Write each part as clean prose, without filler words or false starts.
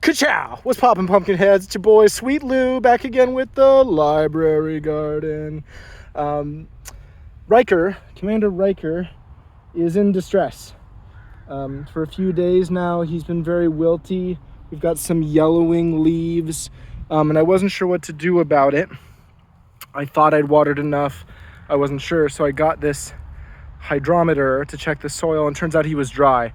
Ka-chow! What's poppin', pumpkin heads? It's your boy Sweet Lou back again with the library garden. Commander Riker is in distress. For a few days now, he's been very wilty. We've got some yellowing leaves, and I wasn't sure what to do about it. I thought I'd watered enough. I wasn't sure, so I got this hydrometer to check the soil, and turns out he was dry.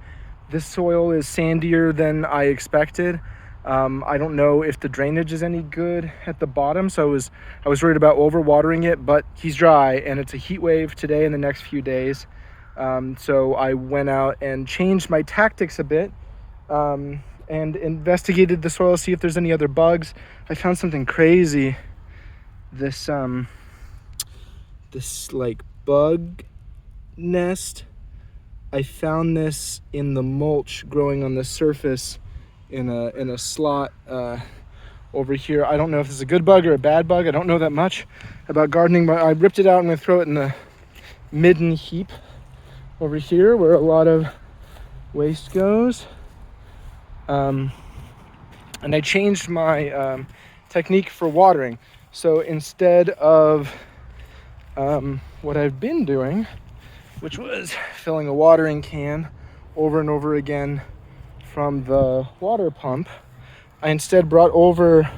This soil is sandier than I expected. I don't know if the drainage is any good at the bottom, so I was worried about overwatering it, but he's dry and it's a heat wave today and the next few days. So I went out and changed my tactics a bit and investigated the soil, see if there's any other bugs. I found something crazy. This like bug nest. I found this in the mulch growing on the surface in a slot over here. I don't know if this is a good bug or a bad bug. I don't know that much about gardening, but I ripped it out. I'm gonna throw it in the midden heap over here where a lot of waste goes. And I changed my technique for watering. So instead of what I've been doing, which was filling a watering can over and over again from the water pump, I instead brought over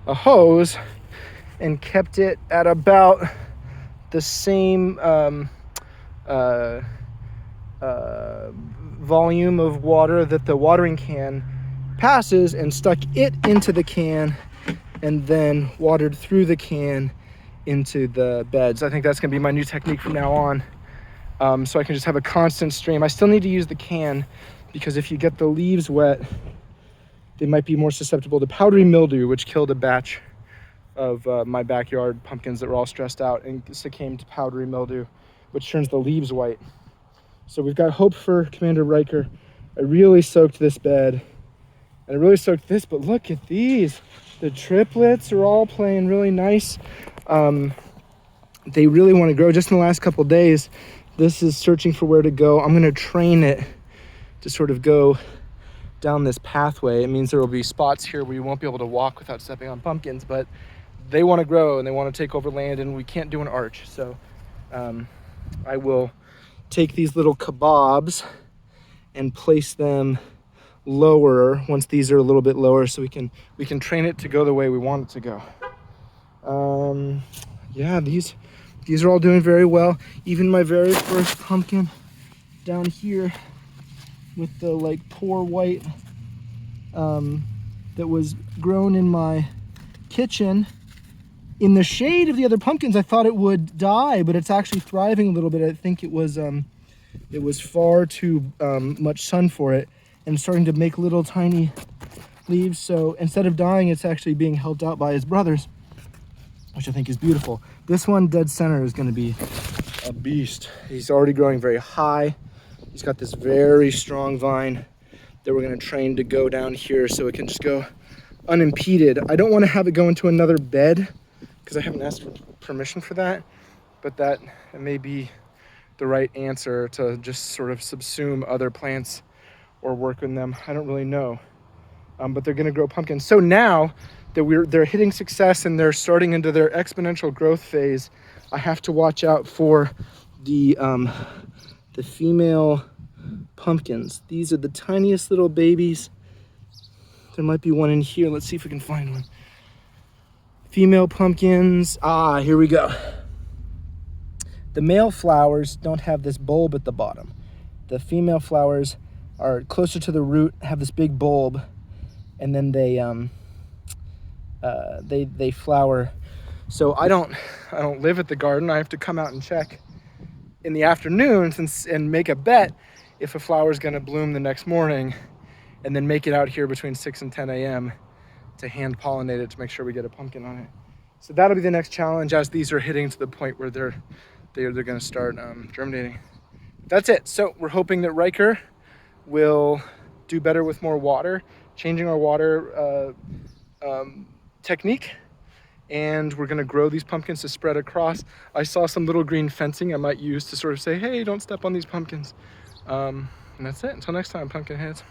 a hose and kept it at about the same volume of water that the watering can passes, and stuck it into the can and then watered through the can into the beds. I think that's going to be my new technique from now on, so I can just have a constant stream. I still need to use the can because if you get the leaves wet, they might be more susceptible to powdery mildew, which killed a batch of my backyard pumpkins that were all stressed out and succumbed to powdery mildew, which turns the leaves white. So we've got hope for Commander Riker. I really soaked this bed, and I really soaked this, but look at these. The triplets are all playing really nice. They really want to grow. Just in the last couple days, this is searching for where to go. I'm going to train it to sort of go down this pathway. It means there will be spots here where you won't be able to walk without stepping on pumpkins, but they want to grow and they want to take over land, and we can't do an arch. So I will take these little kebabs and place them lower once these are a little bit lower, so we can train it to go the way we want it to go. Yeah, these are all doing very well. Even my very first pumpkin down here with the like poor white that was grown in my kitchen in the shade of the other pumpkins, I thought it would die, but it's actually thriving a little bit. I think it was far too much sun for it, and starting to make little tiny leaves. So instead of dying, it's actually being helped out by his brothers, which I think is beautiful. This one dead center is going to be a beast. He's already growing very high. He's got this very strong vine that we're going to train to go down here so it can just go unimpeded. I don't want to have it go into another bed because I haven't asked for permission for that, but that may be the right answer, to just sort of subsume other plants or work in them. I don't really know, but they're going to grow pumpkins. So now that they're hitting success and they're starting into their exponential growth phase, I have to watch out for the female pumpkins. These are the tiniest little babies. There might be one in here. Let's see if we can find one. Female pumpkins. Ah, here we go. The male flowers don't have this bulb at the bottom. The female flowers are closer to the root, have this big bulb, and then they flower. So I don't live at the garden. I have to come out and check in the afternoons and make a bet if a flower is going to bloom the next morning, and then make it out here between 6 and 10 a.m. to hand pollinate it to make sure we get a pumpkin on it. So that'll be the next challenge as these are hitting to the point where they're going to start germinating. That's it. So we're hoping that Riker will do better with more water, changing our water technique, and we're going to grow these pumpkins to spread across. I saw some little green fencing I might use to sort of say, hey, don't step on these pumpkins. And that's it. Until next time, pumpkin heads.